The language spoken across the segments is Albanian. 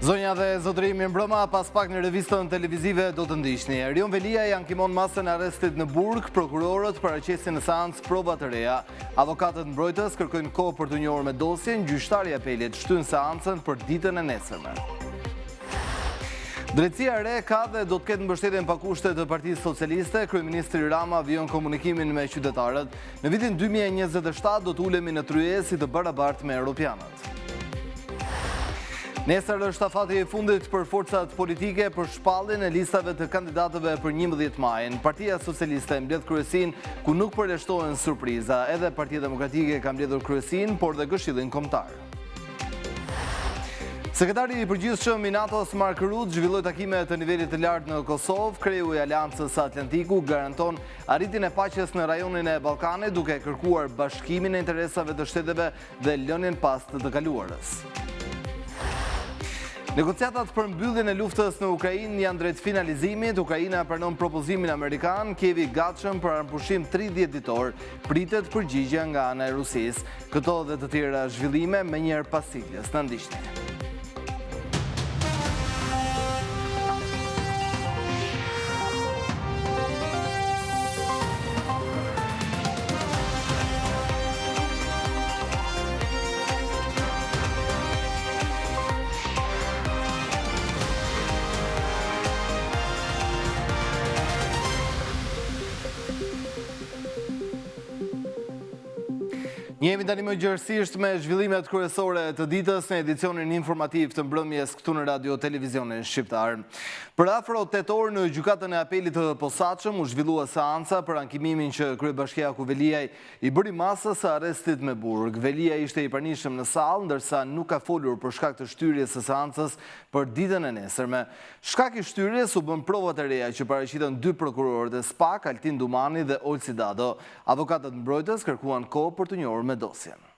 Zonja dhe zotëri, mirë mbrëma, pas pak në revistën televizive do të ndiqni. Erion Velia i ankimon masën e arrestit në Burg, prokurorët paraqesin në seancë prova të reja. Avokatët mbrojtës kërkojnë kohë për të njohur me dosjen, gjyqtari i apelit shtyn seancën për ditën e nesërme. Drejtësia e re ka dhe do të ketë mbështetjen pa kushte të Partisë Socialiste. Kryeministri Rama vijon komunikimin me qytetarët. Në vitin 2027 do të ulemi në tryezë të barabartë me europianët. Nesër është stafati i fundit për forcat politike për shpalljen e listave të kandidatëve për 11 majin. Partia Socialiste mbledh kryesin ku nuk përjashtohen surpriza. Edhe Partia Demokratike ka mbledhur kryesin, por dhe Këshillin Kombëtar. Sekretari i përgjithshëm i NATO-s Mark Rutte zhvilloi takime të nivelit të lartë në Kosovë. Kreu i Aleancës së Atlantiku garanton arritjen e paqes në rajonin e Ballkanit, duke kërkuar bashkimin e interesave të shteteve dhe lënien pas të kaluarës. Negociatat për mbylljen e luftës në Ukrainë janë drejt finalizimit. Ukraina pranon propozimin amerikan, Kievi gatshëm për armpushim 30 ditor, pritet përgjigje nga ana e Rusisë. Këto dhe të tjera zhvillime më njëherë pas sigles. Na ndiqni. Jemi tani më gjërësisht me zhvillimet kryesore të ditës në edicionin informativ të mbrëmjes këtu në radio televizionin shqiptar. Për afro 8 orë në gjykatën e apelit të posaçëm u zhvillua seanca për ankimimin që kryebashkiaku Veliaj i bëri masës së arrestit me Burg. Velia ishte i pranishëm në sallë, ndërsa nuk ka folur për shkak të shtyrjes së seancës për ditën e nesërme. Shkak i shtyrjes u bën provat e reja që paraqiten dy prokurorët e SPAK, Altin Dumani dhe Olsi Dado. Avokatët mbrojtës kërkuan kohë për të njohur me dosjen.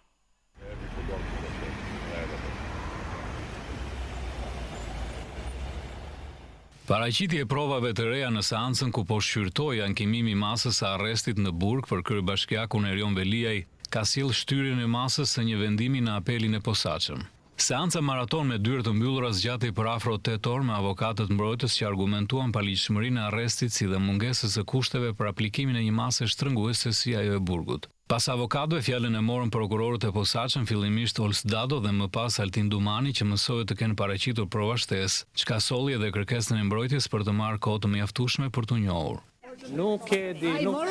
Paraqitje e provave të reja në seancën ku po shqyrtoi ankimimi masës së arrestit në Burg për kryebashkiakun Erion Veliaj ka sjellë shtyrjen e masës së një vendimi në apelin e posaçëm. Seanca maraton me dyert të mbyllura zgjati për afro 8 orë me avokatët mbrojtës që argumentuan paligjshmërinë e arrestit si dhe mungesës së kushteve për aplikimin e një mase shtrënguese si ajo e Burgut. Pas avokatëve fjalën e morën prokurorët e posaçëm, fillimisht Olsi Dado dhe më pas Altin Dumani, që mësohet të kenë paraqitur prova shtesë, çka solli edhe kërkesën e mbrojtjes për të marrë kohë të mjaftueshme për t'u njohur. Nuk e di, nuk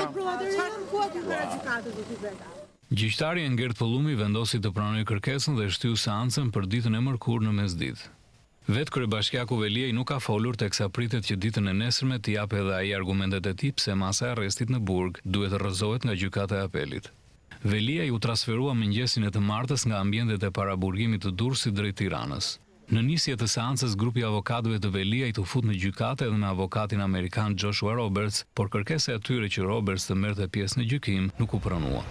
Gjyqtari Engert Pollumi vendosi të pranojë kërkesën dhe shtyu seancën për ditën e mërkurë në mesditë. Vetë kryebashkiaku Veliaj nuk ka folur, teksa pritet që ditën e nesërme t'i japë edhe ai argumentet e tij pse masa e arrestit në Burg duhet të rrëzohet nga gjykata e apelit. Veliaj u transferua mëngjesin e të martës nga ambientet e paraburgimit të Durrësit drejt Tiranës. Në nisje të seancës, grupi avokatëve të Veliajt u fut në gjykatë edhe me avokatin amerikan Joshua Roberts, por kërkesa e tyre që Roberts të merrte pjesë në gjykim nuk u pranua.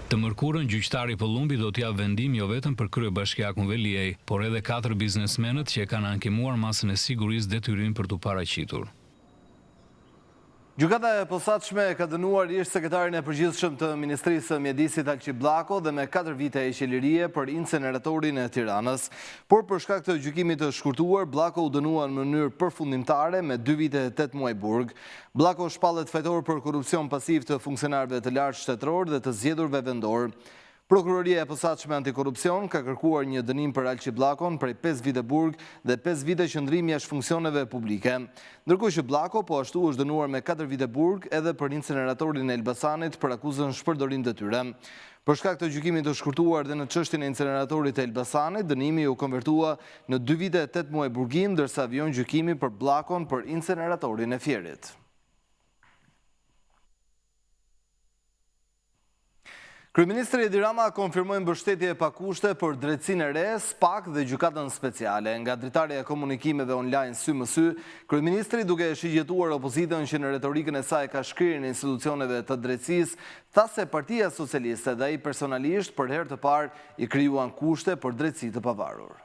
Të mërkurën, gjyqtari Pollumi do t'jap vendim jo vetëm për kryebashkiakun Veliaj, por edhe 4 biznesmenët që e kanë ankimuar masën e sigurisë detyrim për t'u paraqitur. Gjykata e posaçme ka dënuar ish sekretarin e përgjithshëm të Ministrisë së Mjedisit Alqi Bllako dhe me 4 vite heqëlirie për inceneratorin e Tiranës. Por për shkak të gjykimit të shkurtuar, Bllako u dënua në mënyrë përfundimtare me 2 vite e 8 muaj burg. Bllako shpallet fajtor për korrupsion pasiv të funksionarëve të lartë shtetëror dhe të zgjedhurve vendor. Prokuroria e posaçme antikorrupsion ka kërkuar një dënim për Alqi Bllakon prej 5 vite burg dhe 5 vite qëndrim jashtë funksioneve publike. Ndërkohë që Bllako po ashtu është dënuar me 4 vite burg edhe për inceneratorin e Elbasanit për akuzën shpërdorim detyre. Për shkak të gjykimit të shkurtuar dhe në çështjen e inceneratorit të Elbasanit, dënimi u konvertua në 2 vite e 8 muaj burgim, ndërsa vijon gjykimi për Bllakon për inceneratorin e Fierit. Kryeministri Edi Rama konfirmoi mbështetje pa kushte për drejtsinë e re, SPAK dhe gjykatën speciale. Nga dritarja e komunikimeve online sy më sy, kryeministri, duke shigjetuar opozitën që në retorikën e saj ka shkrirjen e institucioneve të drejtësisë, tha se Partia Socialiste dhe ai personalisht për herë të parë i krijuan kushte për drejtësi të pavarur.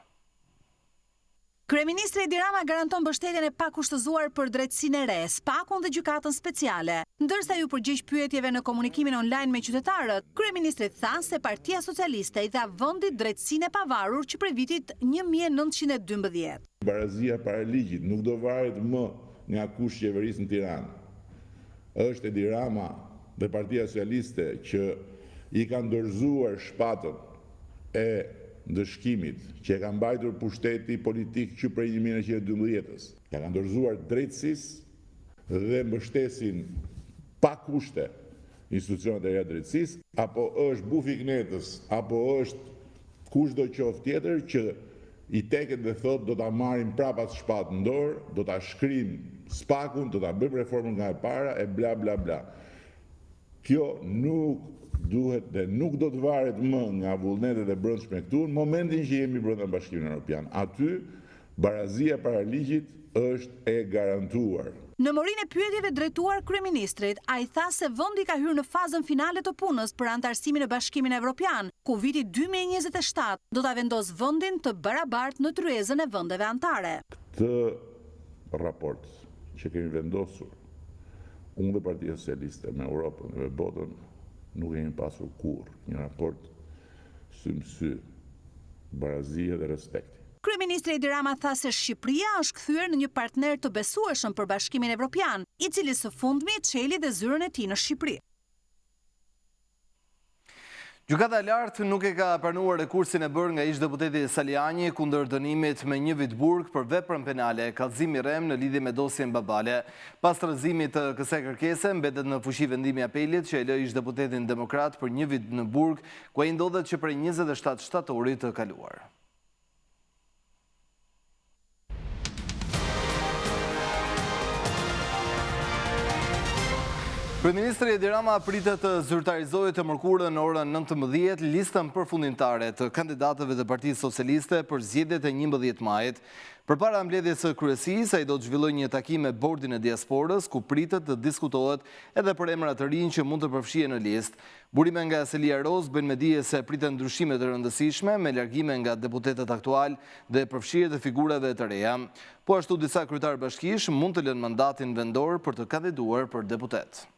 Kryeministri Edi Rama garanton mbështetjen e pakushtëzuar për drejtësinë e re, SPAK-un dhe gjykatën speciale. Ndërsa ju përgjigj pyetjeve në komunikimin online me qytetarët, kryeministri tha se Partia Socialiste i dha vendit drejtësinë e pavarur që prej vitit 1912. Barazia para ligjit nuk do varet më nga kush qeveris në Tiranë. Është Edi Rama dhe Partia Socialiste që i kanë dorëzuar shpatën e ndëshkimit që e ka mbajtur pushteti politik që prej 1912-ës. Ja kanë dorëzuar drejtësisë dhe mbështesin pa kushte institucionet e reja drejtësisë, apo është bufi knetës, apo është kushdo qoftë tjetër që i teket dhe thot do ta marrim prapat shpatë në dorë, do ta shkrim SPAK-un, do ta bëjmë reformën nga e para e bla bla bla. Kjo nuk duhet dhe nuk do të varet më nga vullnetet e brendshme këtu në momentin që jemi brenda Bashkimit Evropian. Aty barazia para ligjit është e garantuar. Në morinë e pyetjeve drejtuar kryeministrit, ai tha se vendi ka hyrë në fazën finale të punës për antarësimin në Bashkimin Evropian, ku viti 2027 do ta vendos vendin të barabartë në tryezën e vendeve anëtare. Këtë raport që kemi vendosur unë dhe Partia Socialiste me Europën dhe me botën nuk kemi pasur kur një raport sy, barazia dhe respekti. Kryeministri Edi Rama tha se Shqipëria është kthyer në një partner të besueshëm për Bashkimin Evropian, i cili së fundmi çeli dhe zyrën e tij në Shqipëri. Gjykata e lartë nuk e ka pranuar rekursin e bërë nga ish-deputeti Saliani kundër dënimit me 1 vit burg për veprën penale Kallëzim Rem në lidhje me dosjen Babale. Pas rrëzimit të kësaj kërkese, mbetet në fuqi vendimi i apelit që e lë ish-deputetin demokrat për 1 vit në burg, ku ai ndodhet që prej 27 shtatorit të kaluar. Kryeministri Edi Rama pritet të zyrtarizojë të mërkurën në orën 19 listën përfundimtare të kandidatëve të Partisë Socialiste për zgjedhjet e 11 majit. Përpara mbledhjes së kryesisë, ai do të zhvillojë një takim me bordin e diasporës, ku pritet të diskutohet edhe për emra të rinj që mund të përfshihen në listë. Burime nga Selia Roz bëjnë me dije se priten ndryshime të rëndësishme me largime nga deputetët aktual dhe përfshirje të figurave të reja. Po ashtu disa kryetarë bashkish mund të lënë mandatin vendor për të kandiduar për deputet.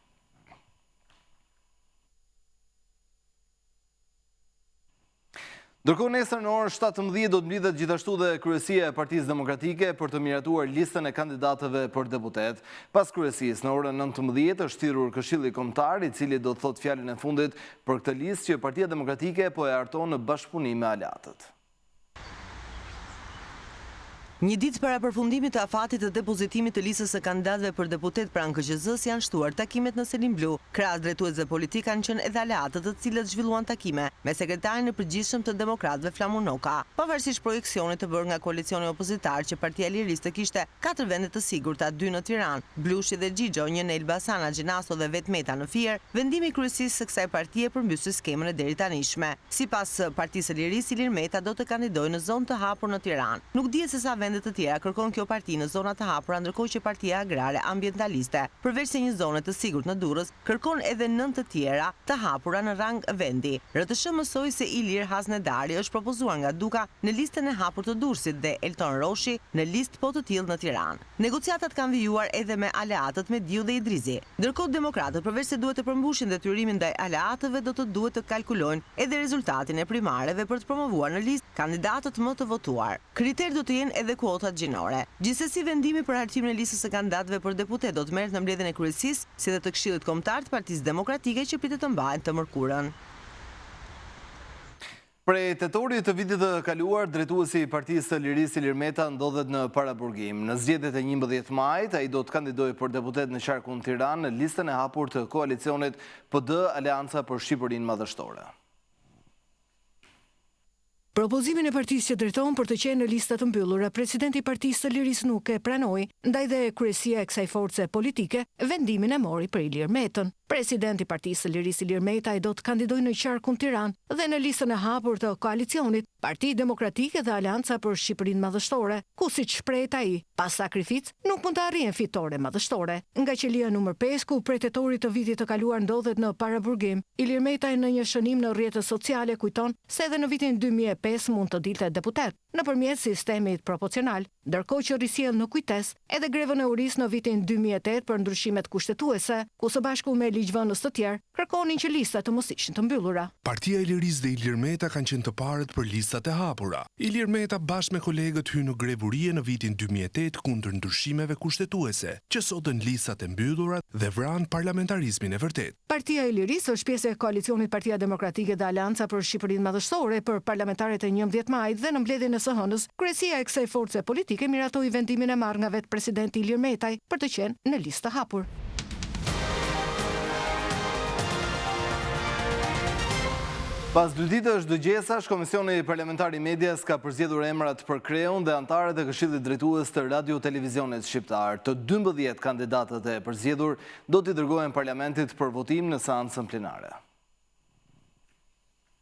Ndërkohë nesër në orën 17 do të mblidhet gjithashtu dhe kryesia e Partisë Demokratike për të miratuar listën e kandidatëve për deputet. Pas kryesisë në orën 19 është thirrur Këshilli Kombëtar, i cili do të thotë fjalën e fundit për këtë listë që Partia Demokratike po e harton në bashkëpunim me aleatët. Një ditë para përfundimit të afatit të depozitimit të listës së kandidatëve për deputet pranë KQZ-s janë shtuar takimet në Selim Blu. Krahas drejtuesve politik kanë qenë edhe aleatët të cilët zhvilluan takime me sekretarin e përgjithshëm të demokratëve Flamur Noka. Pavarësisht projeksionit të bërë nga koalicioni opozitar që Partia Liriste kishte 4 vende të sigurta, 2 në Tiranë, Blushi dhe Xhixho, një në Elbasana, Gjinasto dhe vetë Meta në Fier, vendimi i kryesisë së kësaj partie përmbysi skemën e deritanishme. Sipas Partisë së Lirisë, Ilir Meta do të kandidojë në zonë të hapur në Tiranë. Nuk dihet se sa vende të tjera kërkon kjo parti në zona të hapura, ndërkohë që Partia Agrare Ambientaliste, përveç se një zone të sigurt në Durrës, kërkon edhe 9 të tjera të hapura në rang vendi. RTSH mësoi se Ilir Haznedari është propozuar nga Duka në listën e hapur të Durrësit dhe Elton Roshi në listë po të tillë në Tiranë. Negociatat kanë vijuar edhe me aleatët me Diu dhe Idrizi. Ndërkohë demokratët, përveç se duhet të përmbushin detyrimin ndaj aleatëve, do të duhet të kalkulojnë edhe rezultatin e primareve për të promovuar në listë kandidatët më të votuar. Kriter do të jenë edhe kuotat gjinore. Gjithsesi, vendimi për hartimin e listës së kandidatëve për deputet do të merret në mbledhjen e kryesisë, si dhe të Këshillit Kombëtar të Partisë Demokratike që pritet të mbahen të mërkurën. Prej tetorit të vitit të kaluar, drejtuesi i Partisë së Lirisë Ilir Meta ndodhet në paraburgim. Në zgjedhjet e 11 majit, ai do të kandidojë për deputet në qarkun Tiranë në listën e hapur të koalicionit PD Aleanca për Shqipërinë Madhështore. Propozimin e partisë që drejton për të qenë në listat të mbyllura, presidenti i Partisë së Lirisë nuk e pranoi, ndaj dhe kryesia e kësaj force politike vendimin e mori për Ilir Metën. Presidenti i Partisë së Lirisë Ilir Meta i do të kandidojë në qarkun Tiranë dhe në listën e hapur të koalicionit Partia Demokratike dhe Aleanca për Shqipërinë Madhështore, ku siç shpreh ai, pas sakrificë nuk mund të arrijë fitore madhështore. Nga qelia numër 5, ku prej tetorit të vitit të kaluar ndodhet në paraburgim, Ilir Meta në një shënim në rrjetet sociale kujton se edhe në vitin 2005 mund të dilte deputet nëpërmjet sistemit proporcional ndërkohë që risjell në kujtes edhe grevën e uris në vitin 2008 për ndryshimet kushtetuese, ku së bashku me ligjvënës të tjerë kërkonin që listat të mos ishin të mbyllura. Partia e Lirisë dhe Ilir Meta kanë qenë të parët për listat e hapura. Ilir Meta bashkë me kolegët hyn në grevurie në vitin 2008 kundër ndryshimeve kushtetuese, që sotën listat e mbyllura dhe vran parlamentarizmin e vërtet. Partia e Lirisë është pjesë e koalicionit Partia Demokratike dhe Alianca për Shqipërinë Madhështore për parlamentarët e 11 majit dhe në mbledhjen e së hënës, kryesia e kësaj force politike miratoi vendimin e marrë nga vetë presidenti Ilir Metaj për të qenë në listë të hapur. Pas 2 ditësh dëgjesash, Komisioni Parlamentar i Medias ka përzgjedhur emrat për kreun dhe antarët e Këshillit Drejtues të Radio-Televizionit Shqiptar. Të 12 kandidatët e përzgjedhur do t'i dërgohen parlamentit për votim në seancën plenare.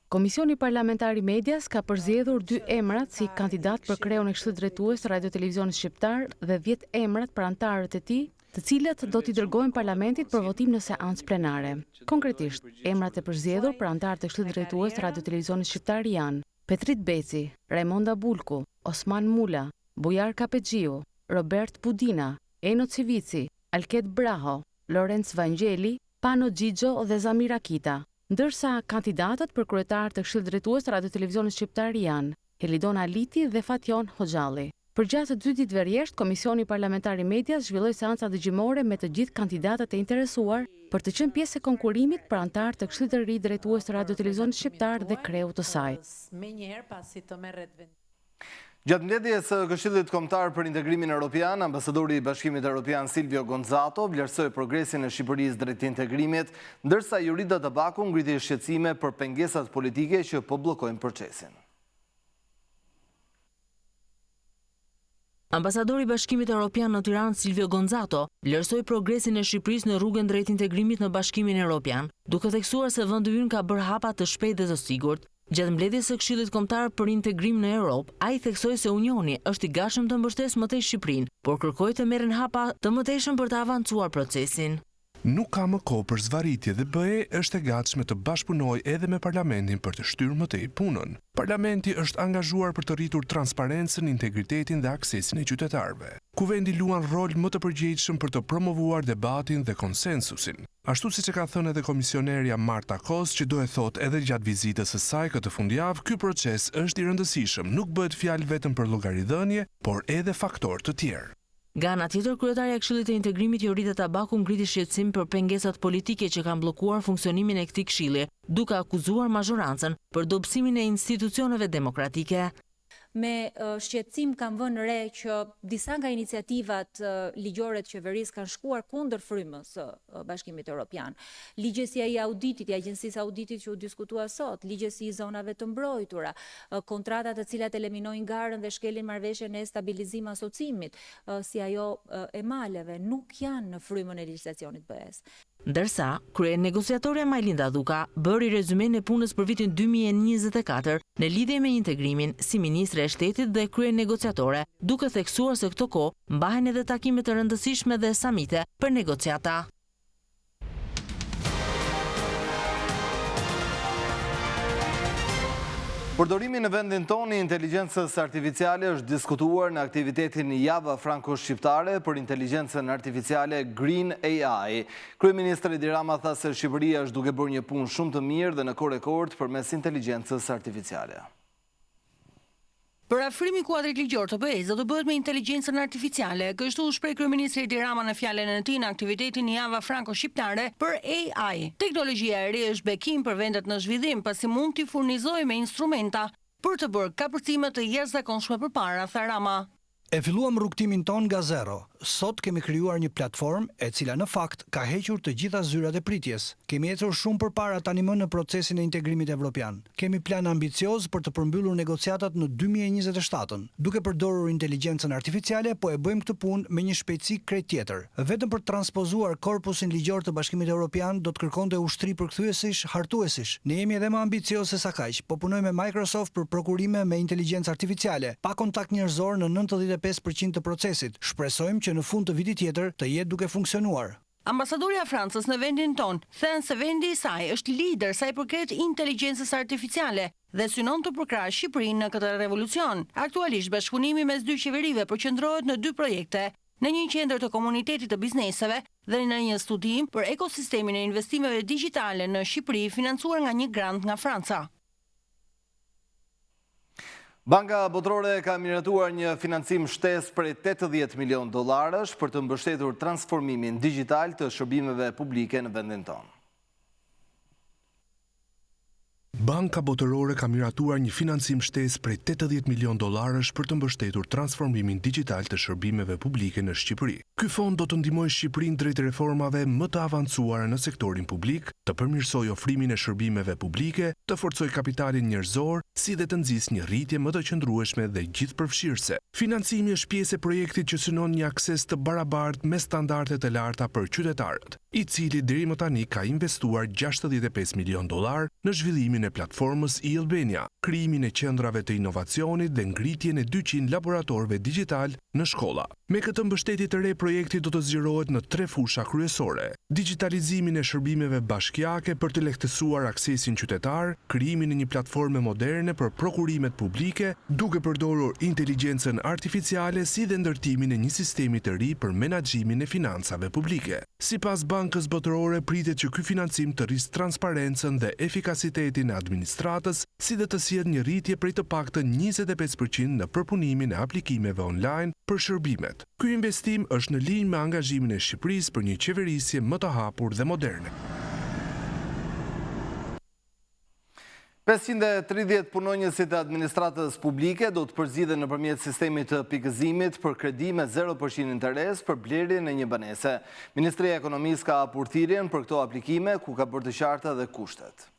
Komisioni Parlamentar i Medias ka përzgjedhur 2 emrat si kandidat për kreun e Këshillit Drejtues të Radio-Televizionit Shqiptar dhe 10 emrat për antarët e tij, të cilët do t'i dërgohen parlamentit për votim në seancë plenare. Konkretisht, emrat e përzgjedhur për antarët e Këshillit Drejtues të Radio-Televizionit Shqiptar janë Petrit Beci, Raimonda Bulku, Osman Mula, Bujar Kapexhiu, Robert Budina, Eno Civici, Alket Braho, Lorenz Vangjeli, Pano Xhixho dhe Zamir Akita. Ndërsa kandidatët për kryetar të Këshillit Drejtues të Radio-Televizionit Shqiptar janë Helidon Aliti dhe Fatjon Hoxhalli. Përgjatë 2 ditëve rresht, Komisioni Parlamentar i Medias zhvilloi seanca dëgjimore me të gjithë kandidatët e interesuar për të qenë pjesë e konkurimit për antar të Këshillit të Ri Drejtues të Radio-Televizionit Shqiptar dhe kreut të saj. Gjatë mbledhjes së Këshillit Kombëtar për Integrimin Evropian, ambasadori i Bashkimit Evropian Silvio Gonzato vlerësoi progresin e Shqipërisë drejt integrimit, ndërsa Jurida Tabaku ngriti shqetësime për pengesat politike që po bllokojnë procesin. Ambasadori i Bashkimit Evropian në Tiranë Silvio Gonzato vlerësoi progresin e Shqipërisë në rrugën drejt integrimit në Bashkimin Evropian, duke theksuar se vendi ynë ka bërë hapa të shpejtë dhe të sigurt. Gjatë mbledhjes së Këshillit Kombëtar për Integrim në Europë, ai theksoi se Unioni është i gatshëm të mbështesë më tej Shqipërinë, por kërkoi të merren hapa të mëtejshëm për të avancuar procesin. Nuk ka më kohë për zvarritje dhe BE është e gatshme të bashkëpunojë edhe me Parlamentin për të shtyrë më tej punën. Parlamenti është angazhuar për të rritur transparencën, integritetin dhe aksesin e qytetarëve. Kuvendi luan rol më të përgjegjshëm për të promovuar debatin dhe konsensusin. Ashtu siç e ka thënë edhe komisionerja Marta Kos, që do e thotë edhe gjatë vizitës së saj këtë fundjavë, ky proces është i rëndësishëm, nuk bëhet fjalë vetëm për llogaridhënie, por edhe faktorë të tjerë. Nga ana tjetër, kryetarja e Këshillit të Integrimit Jurida Tabaku ngriti shqetësim për pengesat politike që kanë bllokuar funksionimin e këtij këshilli, duke akuzuar mazhorancën për dobësimin e institucioneve demokratike. Me shqetësim kam vënë re që disa nga iniciativat ligjore të qeverisë kanë shkuar kundër frymës së Bashkimit Evropian. Ligjësia i auditit, i Agjencisë Auditit që u diskutua sot, ligjësi i zonave të mbrojtura, kontratat të cilat eliminojnë garën dhe shkelin marrëveshjen e stabilizim asocimit, si ajo e maleve, nuk janë në frymën e legjislacionit BE-s. Ndërsa, kryenegociatorja Majlinda Dhuka bëri rezumen e punës për vitin 2024 në lidhje me integrimin si ministre e shtetit dhe kryenegociatore, duke theksuar se këto kohë mbahen edhe takime të rëndësishme dhe samite për negociata. Përdorimi në vendin tonë i inteligjencës artificiale është diskutuar në aktivitetin Java Franco-Shqiptare për inteligjencën artificiale Green AI. Kryeministri Edi Rama tha se Shqipëria është duke bërë një punë shumë të mirë dhe në kohë rekord përmes inteligjencës artificiale. Parafrimi i kuadrit ligjor të BE-s do të bëhet me inteligjencën artificiale, kështu u shpreh kryeministri Edi Rama në fjalën e tij në aktivitetin Java Franco-Shqiptare për AI. Teknologjia e re është bekim për vendet në zhvillim, pasi mund t'i furnizojë me instrumenta për të bërë kapërcime të jashtëzakonshme përpara, tha Rama. E filluam rrugtimin ton nga zero. Sot kemi krijuar një platformë e cila në fakt ka hequr të gjitha zyrat e pritjes. Kemi ecur shumë përpara tani më në procesin e integrimit evropian. Kemi plan ambicioz për të përmbyllur negociatat në 2027-ën. Duke përdorur inteligjencën artificiale, po e bëjmë këtë punë me një shpejtësi krejt tjetër. Vetëm për të transpozuar korpusin ligjor të Bashkimit Evropian do të kërkonte ushtri përkthyesish, hartuesish. Ne jemi edhe më ambicioz se sa kaq. Po punojmë me Microsoft për prokurime me inteligjencë artificiale, pa kontakt njerëzor në 95% të procesit. Shpresojmë që në fund të vitit tjetër të jetë duke funksionuar. Ambasadorja e Francës në vendin ton thënë se vendi i saj është lider sa i përket inteligjencës artificiale dhe synon të përkrahë Shqipërinë në këtë revolucion. Aktualisht bashkëpunimi mes dy qeverive përqendrohet në dy projekte, në një qendër të komunitetit të bizneseve dhe në një studim për ekosistemin e investimeve digjitale në Shqipëri financuar nga një grant nga Franca. Banka Botërore ka miratuar një financim shtesë prej $80 milion për të mbështetur transformimin digital të shërbimeve publike në vendin tonë. Banka Botërore ka miratuar një financim shtesë prej $80 milion për të mbështetur transformimin digital të shërbimeve publike në Shqipëri. Ky fond do të ndihmojë Shqipërinë drejt reformave më të avancuara në sektorin publik, të përmirësojë ofrimin e shërbimeve publike, të forcojë kapitalin njerëzor, si dhe të nxjisë një rritje më të qëndrueshme dhe gjithëpërfshirëse. Financimi është pjesë e projektit që synon një akses të barabartë me standarde të larta për qytetarët, i cili deri më tani ka investuar $65 milion në zhvillimin e platformës e-Albania, krijimin e qendrave të inovacionit dhe ngritjen e 200 laboratorëve digital në shkolla. Me këtë mbështetje të re, projekti do të zgjerohet në 3 fusha kryesore: digitalizimin e shërbimeve bashkiake për të lehtësuar aksesin qytetar, krijimin e një platforme moderne për prokurimet publike, duke përdorur inteligjencën artificiale, si dhe ndërtimin e një sistemi të ri për menaxhimin e financave publike. Sipas Bankës Botërore, pritet që ky financim të rrisë transparencën dhe efikasitetin e administratës, si dhe të sjellë një rritje prej të paktën 25% në përpunimin e aplikimeve online për shërbimet. Ky investim është në linjë me angazhimin e Shqipërisë për një qeverisje më të hapur dhe moderne. 530 punonjësit e administratës publike do të përzgjidhen nëpërmjet sistemit të pikëzimit për kredi me 0% interes për blerjen e një banese. Ministria e Ekonomisë ka hapur thirrjen për këto aplikime, ku ka bërë të qarta dhe kushtet.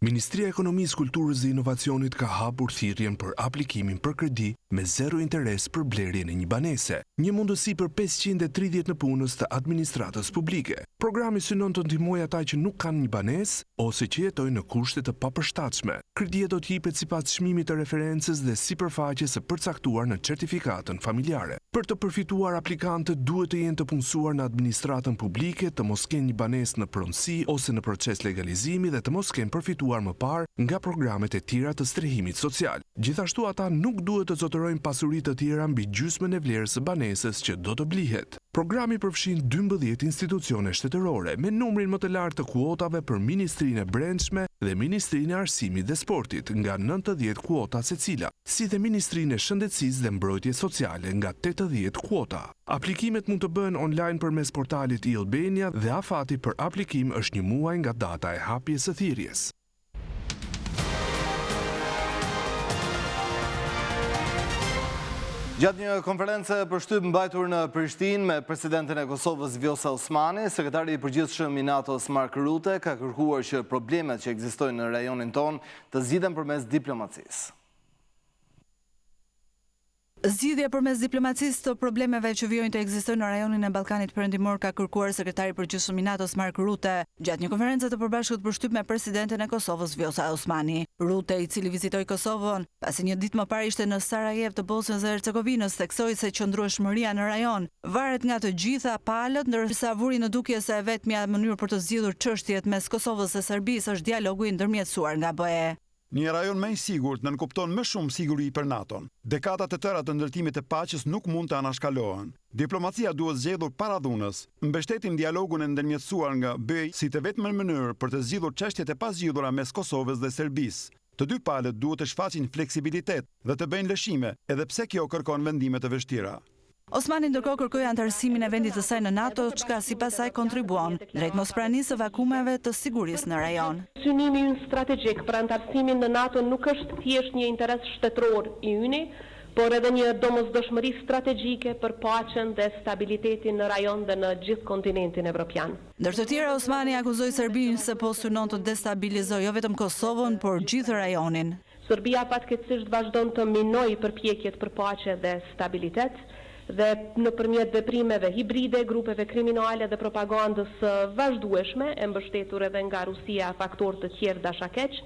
Ministria e Ekonomisë, Kulturës dhe Inovacionit ka hapur thirrjen për aplikimin për kredi me 0 interes për blerjen e një banese, një mundësi për 530 në punës të administratës publike. Programi synon të ndihmojë ata që nuk kanë një banesë ose që jetojnë në kushte të papërshtatshme. Kredia do të jepet sipas çmimit të referencës dhe sipërfaqes së përcaktuar në certifikatën familjare. Për të përfituar, aplikantët duhet të jenë të punësuar në administratën publike, të mos kenë një banesë në pronësi ose në proces legalizimi dhe të mos kenë përfituar më parë nga programet e tjera të strehimit social. Gjithashtu, ata nuk duhet të zotërojnë pasuri të tjera mbi gjysmën e vlerës së banesës që do të blihet. Programi përfshin 12 institucione shtetërore me numrin më të lartë të kuotave për Ministrinë e Brendshme dhe Ministrinë e Arsimit dhe Sportit nga 90 kuota secila, si dhe Ministrinë e Shëndetësisë dhe Mbrojtjes Sociale nga 80 kuota. Aplikimet mund të bëhen online përmes portalit e-Albania dhe afati për aplikim është një muaj nga data e hapjes së thirrjes. Gjatë një konferencë për shtyp mbajtur në Prishtinë me presidentin e Kosovës Vjosa Osmani, sekretari i përgjithshëm i NATO-s Mark Rutte ka kërkuar që problemet që ekzistojnë në rajonin ton të zgjidhen përmes diplomacisë. Zgjidhja përmes diplomacisë të problemeve që vijojnë të ekzistojnë në rajonin e Ballkanit Perëndimor ka kërkuar sekretari i përgjithshëm i NATO-s Mark Rutte gjatë një konferencë të përbashkët për shtyp me presidentin e Kosovës Vjosa Osmani. Rutte, i cili vizitoi Kosovën pasi një ditë më parë ishte në Sarajevo të Bosnjës dhe Hercegovinës, theksoi se qëndrueshmëria në rajon varet nga të gjitha palët, ndërsa vuri në dukje se vetmja mënyrë për të zgjidhur çështjet mes Kosovës dhe Serbisë është dialogu i ndërmjetësuar nga BE. Një rajon më i sigurt nënkupton më shumë siguri për NATO-n. Dekadat e tëra të ndërtimit të paqes nuk mund të anashkalohen. Diplomacia duhet zgjedhur para dhunës. Mbështetim dialogun e ndërmjetësuar nga BE si të vetme mënyrë për të zgjidhur çështjet e pazgjidhura mes Kosovës dhe Serbisë. Të dy palët duhet të shfaqin fleksibilitet dhe të bëjnë lëshime, edhe pse kjo kërkon vendime të vështira. Osmani ndërkohë kërkoi antarësimin e vendit të saj në NATO, çka sipas saj kontribuon drejt mospranisë së vakumeve të sigurisë në rajon. Synimi ynë strategjik për antarësimin në NATO nuk është thjesht një interes shtetëror i yni, por edhe një domosdoshmëri strategjike për paqen dhe stabilitetin në rajon dhe në gjithë kontinentin evropian. Ndër të tjera, Osmani akuzoi Serbinë se po synon të destabilizojë jo vetëm Kosovën, por gjithë rajonin. Serbia fatkeqësisht vazhdon të minojë përpjekjet për paqe dhe stabilitet, dhe nëpërmjet veprimeve hibride, grupeve kriminale dhe propagandës vazhdueshme, e mbështetur edhe nga Rusia faktor të tjerë dashakeq,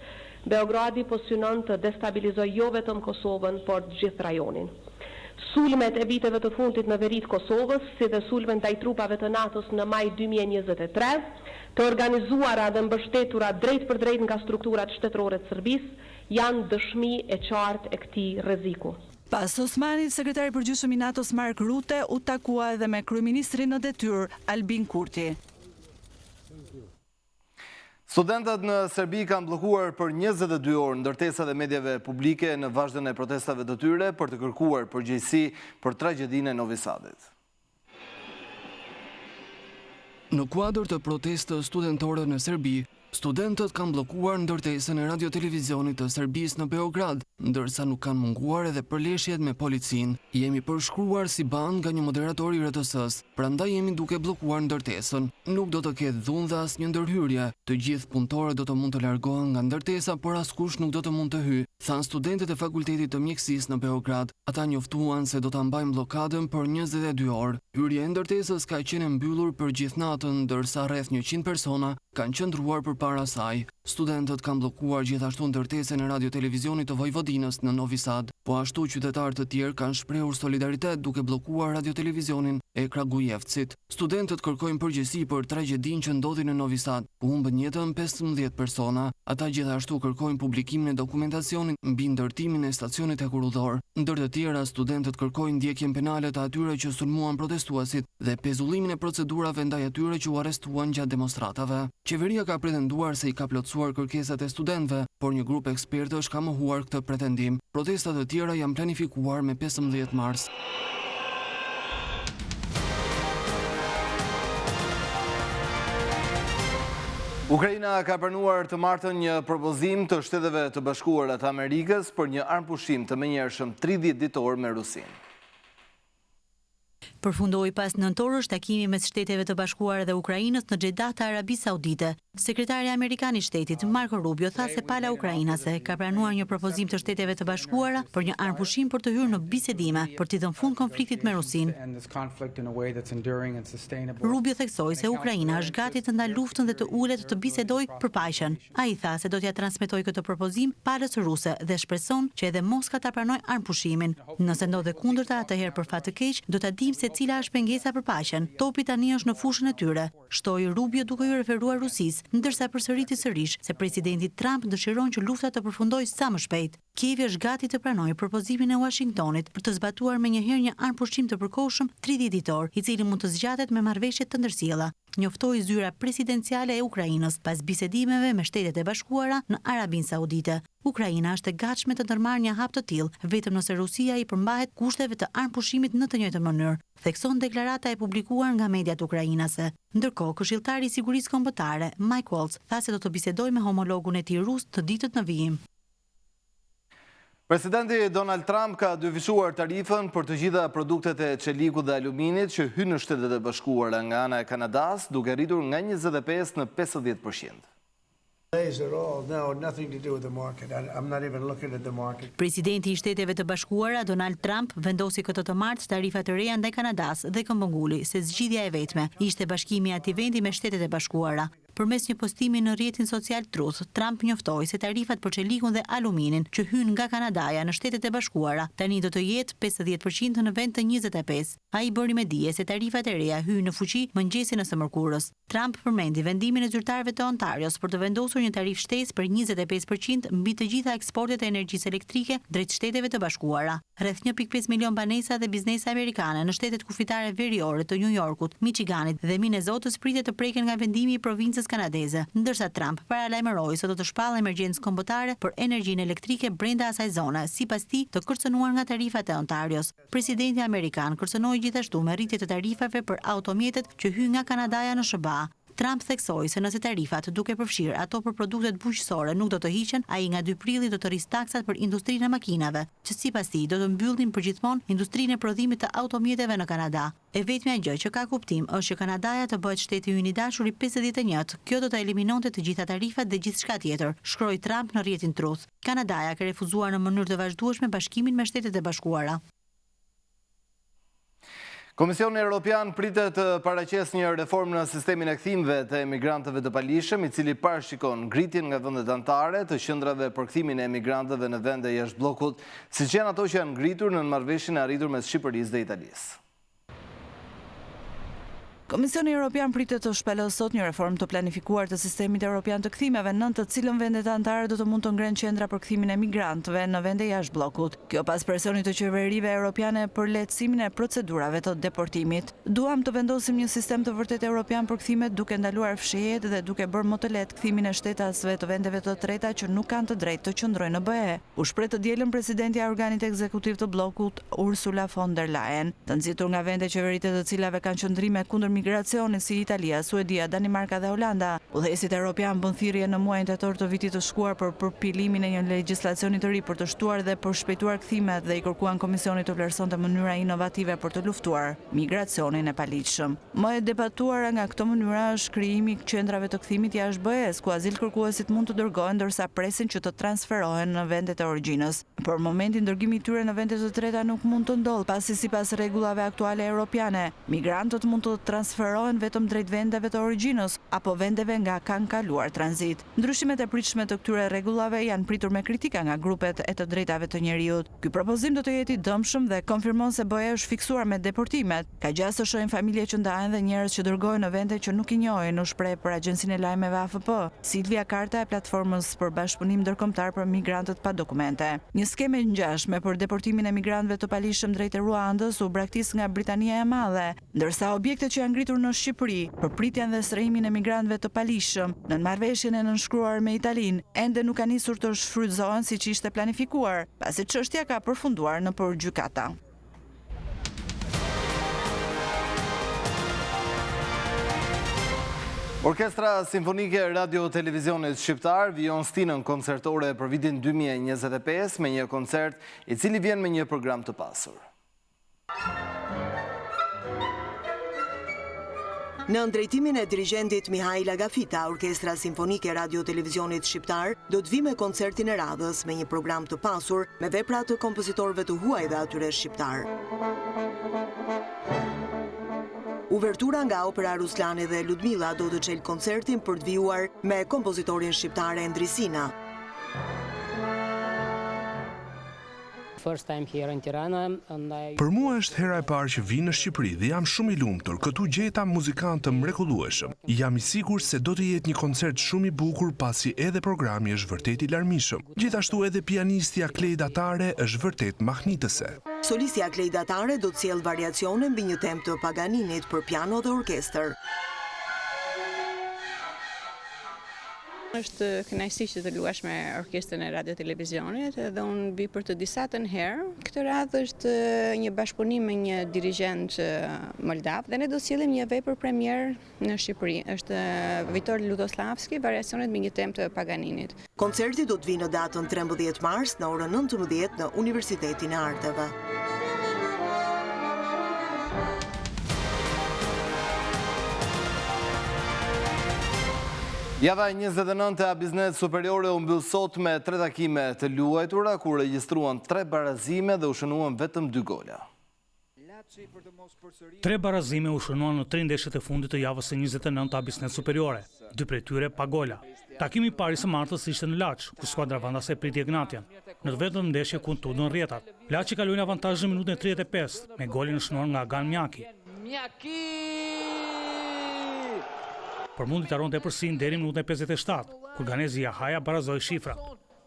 Beogradi po synon të destabilizojë jo vetëm Kosovën, por gjithë rajonin. sulmet e viteve të fundit në veri të Kosovës, si dhe sulmet ndaj trupave të NATO-s në maj 2023, të organizuara dhe mbështetura drejt për drejt nga strukturat shtetërore të Serbisë, janë dëshmi e qartë e këtij rreziku. Pas Osmanit, sekretari përgjithshëm i NATO-s Mark Rutte u takua edhe me kryeministrin në detyrë Albin Kurti. Studentët në Serbi kanë bllokuar për 22 orë ndërtesat e mediave publike në vazhdën e protestave të tyre për të kërkuar përgjegjësi për tragjedinë e Novi Sadit. Në kuadër të protestës studentore në Serbi, studentët kanë bllokuar ndërtesën e radio-televizionit të Serbisë në Beograd, ndërsa nuk kanë munguar edhe përleshjet me policinë. Jemi përshkruar si band nga një moderator i RTS-s, prandaj jemi duke bllokuar ndërtesën. Nuk do të ketë dhunë dhe asnjë ndërhyrje. Të gjithë punëtorët do të mund të largohen nga ndërtesa, por askush nuk do të mund të hyjë, thanë studentët e Fakultetit të Mjekësisë në Beograd. Ata njoftuan se do ta mbajnë bllokadën për 22 orë. Hyrja e ndërtesës ka qenë mbyllur për gjithë natën, ndërsa rreth 100 persona kanë qëndruar përpara saj. Studentët kanë bllokuar gjithashtu ndërtesën e radio-televizionit të Vojvodinës në Novi Sad, po ashtu qytetarë të tjerë kanë shprehur solidaritet duke bllokuar radio-televizionin e Kragujevcit. Studentët kërkojnë përgjegjësi për tragjedinë që ndodhi në Novi Sad, ku humbën jetën 15 persona. Ata gjithashtu kërkojnë publikimin e dokumentacionit mbi ndërtimin e stacionit hekurudhor. Ndër të tjera, studentët kërkojnë ndjekjen penale të atyre që sulmuan protestuesit dhe pezullimin e procedurave ndaj atyre që u arrestuan gjatë demonstratave. Qeveria ka pretenduar se i ka plotësuar kërkesat e studentëve, por një grup ekspertësh ka mohuar këtë pretendim. Protestat të tjera janë planifikuar me 15 mars. Ukraina ka pranuar të martën një propozim të Shteteve të Bashkuara të Amerikës për një armpushim të menjëhershëm 30 ditor me Rusinë. Përfundoi pas 9 orësh takimi mes Shteteve të Bashkuara dhe Ukrainës në Xhedah të Arabisë Saudite. Sekretari amerikan i shtetit Marco Rubio tha se pala ukrainase ka pranuar një propozim të Shteteve të Bashkuara për një armpushim për të hyrë në bisedime për t'i dhënë fund konfliktit me Rusinë. Rubio theksoi se Ukraina është gati të ndalë luftën dhe të ulet të bisedojë për paqen. Ai tha se do t'ia transmetojë këtë propozim palës ruse dhe shpreson që edhe Moska ta pranojë armpushimin. Nëse ndodhe kundërta, atëherë për fat të keq do ta dimë se cila është pengesa për paqen. Topi tani është në fushën e tyre, shtoi Rubio duke i referuar Rusisë, ndërsa përsëriti sërish se presidenti Trump dëshiron që lufta të përfundojë sa më shpejt. Kievi është gati të pranojë propozimin e Washingtonit për të zbatuar menjëherë një armpushim të përkohshëm 30 ditor, i cili mund të zgjatet me marrëveshje të ndërsjella. Njoftoi zyra presidenciale e Ukrainës pas bisedimeve me Shtetet e Bashkuara në Arabinë Saudite. Ukraina është e gatshme të ndërmarrë një hap të tillë vetëm nëse Rusia i përmbahet kushteve të armpushimit në të njëjtën mënyrë, thekson deklarata e publikuar nga mediat ukrainase. Ndërkohë, këshilltari i sigurisë kombëtare, Mike Waltz, tha se do të bisedojë me homologun e tij rus të ditët në vijim. Presidenti Donald Trump ka dyfishuar tarifën për të gjitha produktet e çelikut dhe aluminit që hynë në Shtetet e Bashkuara nga ana e Kanadas, duke rritur nga 25 në 50%. Presidenti i Shteteve të Bashkuara Donald Trump vendosi këtë të martë tarifat të reja ndaj Kanadas dhe këmbënguli se zgjidhja e vetme ishte bashkimi i atij vendi me Shtetet e Bashkuara. Përmes një postimi në rrjetin social Truth, Trump njoftoi se tarifat për çelikun dhe aluminin që hynë nga Kanadaja në Shtetet e Bashkuara tani do të jetë 50% në vend të 25%. Ai bëri me dije se tarifat e reja hynë në fuqi mëngjesin e së mërkurës. Trump përmendi vendimin e zyrtarëve të Ontarios për të vendosur një tarifë shtesë për 25% mbi të gjitha eksportet e energjisë elektrike drejt Shteteve të Bashkuara. Rreth 1.5 milion banesa dhe biznese amerikane në shtetet kufitare veriore të New Yorkut, Michiganit dhe Minnesotës pritet të preken nga vendimi i provincës kanadeze, ndërsa Trump paralajmëroi se do të shpallë emergjencë kombëtare për energjinë elektrike brenda asaj zone, sipas tij të kërcënuar nga tarifat e Ontarios. Presidenti amerikan kërcënoi gjithashtu me rritje të tarifave për automjetet që hyjnë nga Kanadaja në SBA. Trump theksoi se nëse tarifat duke përfshirë ato për produktet bujqësore nuk do të hiqen, ai nga 2 prilli do të rrisë taksat për industrinë e makinave, që sipas tij do të mbyllnin përgjithmonë industrinë e prodhimit të automjeteve në Kanada. E vetmja gjë që ka kuptim është që Kanadaja të bëhet shteti ynë i dashur i 51. Kjo do të eliminonte të gjitha tarifat dhe gjithçka tjetër, shkroi Trump në rrjetin Truth. Kanadaja ka refuzuar në mënyrë të vazhdueshme bashkimin me Shtetet e Bashkuara. Komisioni Evropian pritet të paraqes një reformë në sistemin e kthimeve të emigrantëve të palishëm, i cili parashikon ngritjen nga vendet anëtare të qendrave për kthimin e emigrantëve në vende jashtë bllokut, siç janë ato që janë ngritur në marrëveshjen e arritur mes Shqipërisë dhe Italisë. Komisioni Evropian pritet të shpelojë sot një reformë të planifikuar të sistemit evropian të kthimeve, nën të cilën vendet anëtare do të mund të ngrenë qendra për kthimin e migrantëve në vende jashtë bllokut. Kjo pas presionit të qeverive europiane për lehtësimin e procedurave të deportimit. Duam të vendosim një sistem të vërtet evropian për kthimet, duke ndaluar fshehjet dhe duke bërë më të lehtë kthimin e shtetasve të vendeve të treta që nuk kanë të drejtë të qëndrojnë në BE. U shpreh të dielën presidenti i organit ekzekutiv të bllokut, Ursula von der Leyen, të nxitur nga vende qeveritë të cilave kanë qëndrime kundër migracionit si Italia, Suedia, Danimarka dhe Holanda. Udhëheqësit evropian bën thirrje në muajin tetor të vitit të shkuar për përpilimin e një legjislacioni të ri për të shtuar dhe për shpejtuar kthimet dhe i kërkuan komisionit të vlerësonte mënyra inovative për të luftuar migracionin e paligjshëm. Më e debatuara nga këto mënyra është krijimi i qendrave të kthimit jashtë BE-s, ku azil kërkuesit mund të dërgohen ndërsa presin që të transferohen në vendet e origjinës. Për momentin dërgimi i tyre në vende të treta nuk mund të ndodhë, pasi sipas rregullave aktuale europiane, migrantët mund të transferohen vetëm drejt vendeve të origjinës apo vendeve nga kanë kaluar tranzit. Ndryshimet e pritshme të këtyre rregullave janë pritur me kritika nga grupet e të drejtave të njerëzit. Ky propozim do të jetë i dëmshëm dhe konfirmon se BE është fiksuar me deportimet. Ka gjas të shohin familje që ndahen dhe njerëz që dërgohen në vende që nuk i njohin, u shpreh për agjencinë e lajmeve AFP Silvia Karta e platformës për bashkëpunim ndërkombëtar për migrantët pa dokumente. Një skemë e ngjashme për deportimin e migrantëve të palishëm drejt Ruandës u braktis nga Britania e Madhe, ndërsa objektet që janë ngritur në Shqipëri për pritjen dhe strehimimin e migrantëve të palishëm në marrëveshjen e nënshkruar me Italinë ende nuk ka nisur të shfrytëzohen siç ishte planifikuar, pasi çështja ka përfunduar nëpër gjykata. Orkestra Simfonike Radio Televizionit Shqiptar vijon stinën koncertore për vitin 2025 me një koncert i cili vjen me një program të pasur. Në drejtimin e dirigentit Mihail Agafita, Orkestra Simfonike Radio Televizionit Shqiptar do të vi me koncertin e radhës me një program të pasur me vepra të kompozitorëve të huaj dhe atyre shqiptar. Uvertura nga opera Ruslani dhe Ludmila do të çelë koncertin për të vijuar me kompozitorin shqiptar Endri Sina. Për mua është hera e parë që vi në Shqipëri dhe jam shumë i lumtur. Këtu gjeta muzikantë mrekullueshëm. Jam i sigurt se do të jetë një koncert shumë i bukur pasi edhe programi është vërtet i larmishëm. Gjithashtu edhe pianistja Klej Datare është vërtet mahnitëse. Solistja Klej Datare do të sjellë variacione mbi një temë të Paganinit për piano dhe orkestër. Është kënaqësi që të luash me orkestrën e Radio Televizionit dhe unë bi për të disatën herë. Këtë radhë është një bashkëpunim me një dirigent moldav dhe ne do sjellim një vepër premier në Shqipëri. Është Vitor Ludoslavski, variacionet me një temë të Paganinit. Koncerti do të vinë në datën 13 mars në orën 19 në Universitetin e Arteve. Java 29 e Biznes Superiore u mbyll sot me 3 takime të luajtura, ku regjistruan 3 barazime dhe u shënuan vetëm 2 gola. 3 barazime u shënuan në 3 ndeshjet e fundit të javës së 29 të Biznes Superiore, 2 prej tyre pa gola. Takimi i parë së martës ishte në Laç, ku skuadra vandase priti Egnatian. Në vetëm ndeshje ku tudën rrjetat. Laçi kaloi në avantazh në minutën e 35 me golin e shënuar nga Agan Mjaki. Për mundi të aronte përsin deri në minutën e 57, kur ganezi Jahaja barazoi shifrat.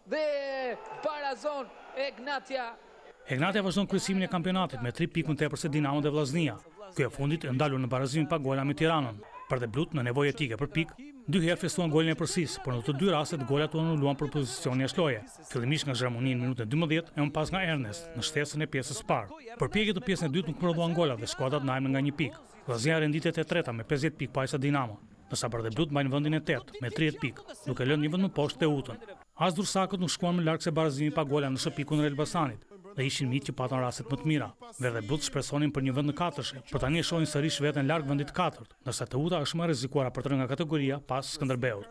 Dhe barazon Egnatia. Egnatia vazhdon kryesimin e kampionatit me 3 pikë më tepër se Dinamo dhe Vllaznia. Ky e fundit e ndalur në barazimin pa gola me Tiranën. Për dhe blut në nevojë etike për pikë, 2 herë festuan golin e përsis, por në të 2 rastet golat u anuluan për pozicioni jashtë. Fillimisht nga Zharmoni në minutën e 12 e më pas nga Ernest në shtesën e pjesës së parë. Përpjekjet të pjesën e dytë nuk prodhuan gola dhe skuadrat ndajmen nga 1 pikë. Vllaznia renditet e treta me 50 pikë pajsa Dinamo. Nësa për dhe blut mbajnë vendin e 8 me 30 pikë, duke lënë një vend më poshtë Teutën. As Dursakët nuk shkuan më larg se barazimi pa gola në shtëpi kundër Elbasanit dhe ishin miq që patën rastet më të mira. Dhe blut shpresonin për një vend në 4-she, por tani e shohin sërish veten larg vendit të 4-të, ndërsa Teuta është më rrezikuara për të rënë nga kategoria pas Skënderbeut.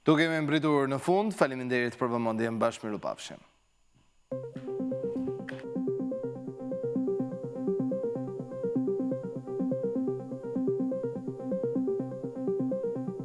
Tu kemi mbritur në fund, faleminderit për vëmendjen, bashkë mirupafshim.